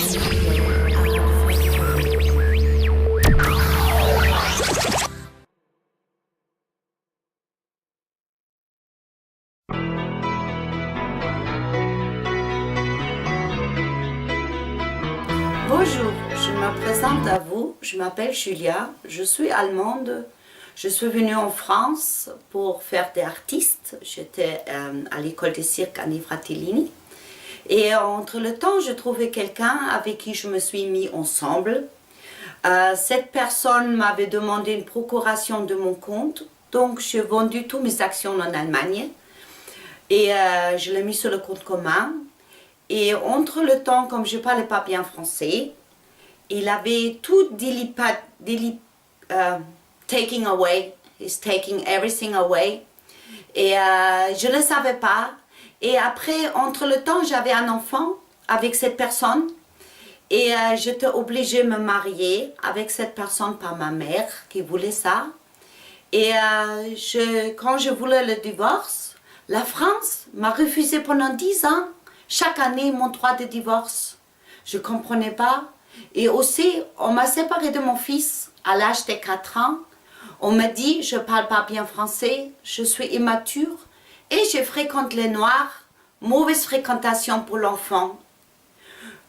Bonjour, je me présente à vous, je m'appelle Julia, je suis allemande, je suis venue en France pour faire des artistes, j'étais à l'école de cirque Anni Fratellini et entre le temps je trouvais quelqu'un avec qui je me suis mis ensemble. Cette personne m'avait demandé une procuration de mon compte, donc j'ai vendu toutes mes actions en Allemagne et je l'ai mis sur le compte commun. Et entre le temps, comme je ne parlais pas bien français, il avait tout taking away, he's taking everything away. Et je ne le savais pas. Et après, entre le temps, j'avais un enfant avec cette personne. Et j'étais obligée de me marier avec cette personne par ma mère qui voulait ça. Et quand je voulais le divorce, la France m'a refusé pendant 10 ans. Chaque année, mon droit de divorce. Je ne comprenais pas. Et aussi, on m'a séparée de mon fils à l'âge de 4 ans. On m'a dit, je ne parle pas bien français, je suis immature et je fréquente les Noirs. Mauvaise fréquentation pour l'enfant.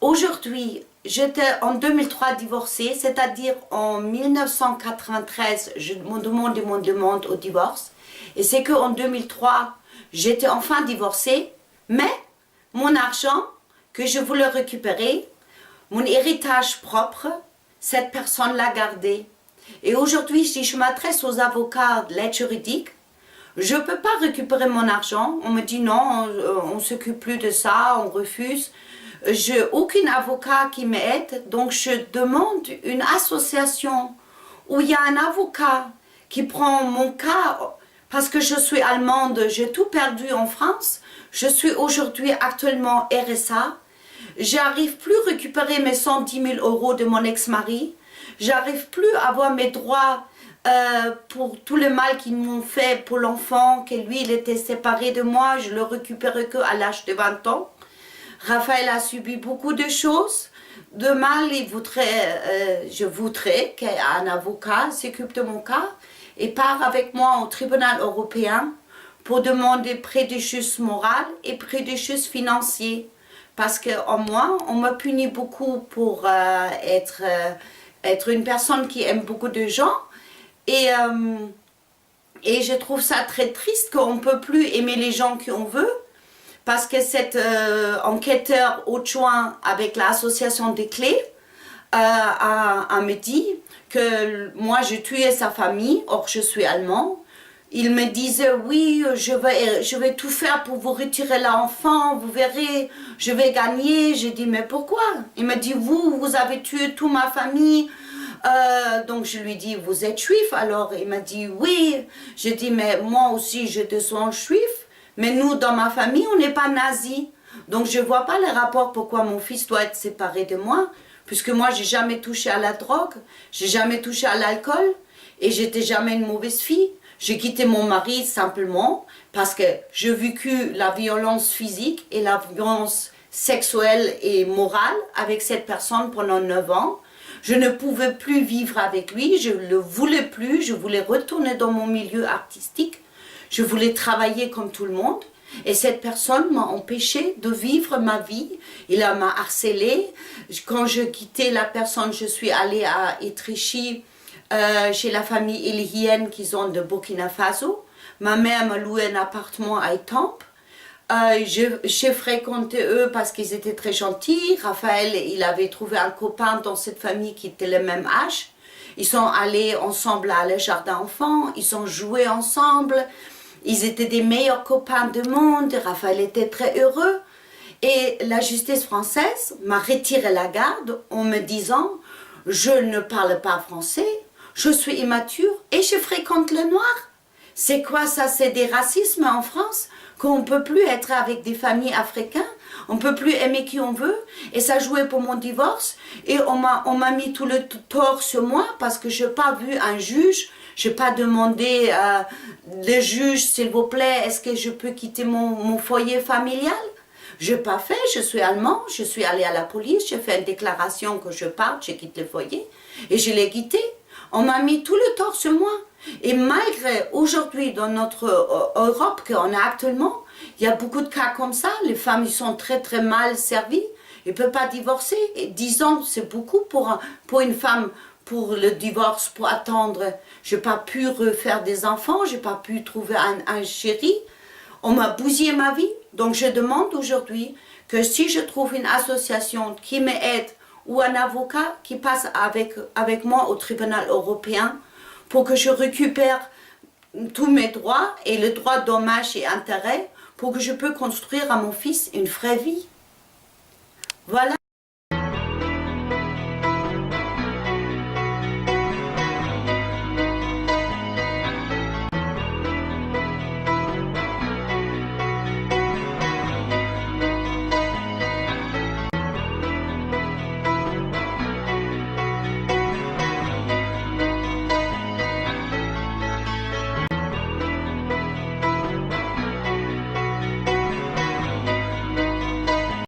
Aujourd'hui, j'étais en 2003 divorcée, c'est-à-dire en 1993, je me demande au divorce. Et c'est qu'en 2003, j'étais enfin divorcée, mais mon argent que je voulais récupérer, mon héritage propre, cette personne l'a gardé. Et aujourd'hui, si je m'adresse aux avocats de l'aide juridique, je ne peux pas récupérer mon argent. On me dit non, on ne s'occupe plus de ça, on refuse. Je n'ai aucun avocat qui m'aide, donc je demande une association où il y a un avocat qui prend mon cas. Parce que je suis allemande, j'ai tout perdu en France. Je suis aujourd'hui actuellement RSA. J'arrive plus à récupérer mes 110 000 € de mon ex-mari. J'arrive plus à avoir mes droits pour tout le mal qu'ils m'ont fait pour l'enfant, que lui, il était séparé de moi. Je le récupérais qu'à l'âge de 20 ans. Raphaël a subi beaucoup de choses. De mal, je voudrais qu'un avocat s'occupe de mon cas et part avec moi au tribunal européen pour demander préjudice moral et préjudice financier. Parce qu'en moi, on m'a puni beaucoup pour être une personne qui aime beaucoup de gens. Et je trouve ça très triste qu'on ne peut plus aimer les gens qu'on veut. Parce que cet enquêteur au juin avec l'association des clés a me dit que moi je tuais sa famille, or je suis allemand. Il me disait oui, je vais tout faire pour vous retirer l'enfant, vous verrez, je vais gagner. J'ai dit mais pourquoi? Il me dit vous avez tué toute ma famille. Donc je lui dis vous êtes juif? Alors il m'a dit oui. J'ai dit mais moi aussi je descends juif, mais nous dans ma famille on n'est pas nazis. Donc je ne vois pas le rapport pourquoi mon fils doit être séparé de moi. Puisque moi, j'ai jamais touché à la drogue, j'ai jamais touché à l'alcool et j'étais jamais une mauvaise fille. J'ai quitté mon mari simplement parce que j'ai vécu la violence physique et la violence sexuelle et morale avec cette personne pendant 9 ans. Je ne pouvais plus vivre avec lui, je ne le voulais plus, je voulais retourner dans mon milieu artistique. Je voulais travailler comme tout le monde. Et cette personne m'a empêché de vivre ma vie. Il m'a harcelée. Quand je quittais la personne, je suis allée à Étréchy, chez la famille Elihienne qui sont de Burkina Faso. Ma mère m'a loué un appartement à Étampes. J'ai fréquenté eux parce qu'ils étaient très gentils. Raphaël, il avait trouvé un copain dans cette famille qui était le même âge. Ils sont allés ensemble à le jardin enfant. Ils ont joué ensemble. Ils étaient des meilleurs copains du monde, Raphaël était très heureux. Et la justice française m'a retiré la garde en me disant « Je ne parle pas français, je suis immature et je fréquente le noir. » C'est quoi ça? C'est des racismes en France? Qu'on ne peut plus être avec des familles africaines, on ne peut plus aimer qui on veut. Et ça jouait pour mon divorce. Et on m'a mis tout le tort sur moi parce que je n'ai pas vu un juge. Je n'ai pas demandé le juge, s'il vous plaît, est-ce que je peux quitter mon foyer familial? Je n'ai pas fait, je suis allemand, je suis allée à la police, j'ai fait une déclaration que je parte, je quitte le foyer et je l'ai quitté. On m'a mis tout le tort sur moi. Et malgré aujourd'hui dans notre Europe qu'on a actuellement, il y a beaucoup de cas comme ça, les femmes ils sont très très mal servies, ils ne peuvent pas divorcer. Et 10 ans c'est beaucoup pour une femme, pour le divorce, pour attendre. Je n'ai pas pu refaire des enfants, je n'ai pas pu trouver un chéri. On m'a bousillé ma vie. Donc je demande aujourd'hui que si je trouve une association qui m'aide ou un avocat qui passe avec moi au tribunal européen pour que je récupère tous mes droits et le droit dommages et intérêts pour que je puisse construire à mon fils une vraie vie. Voilà.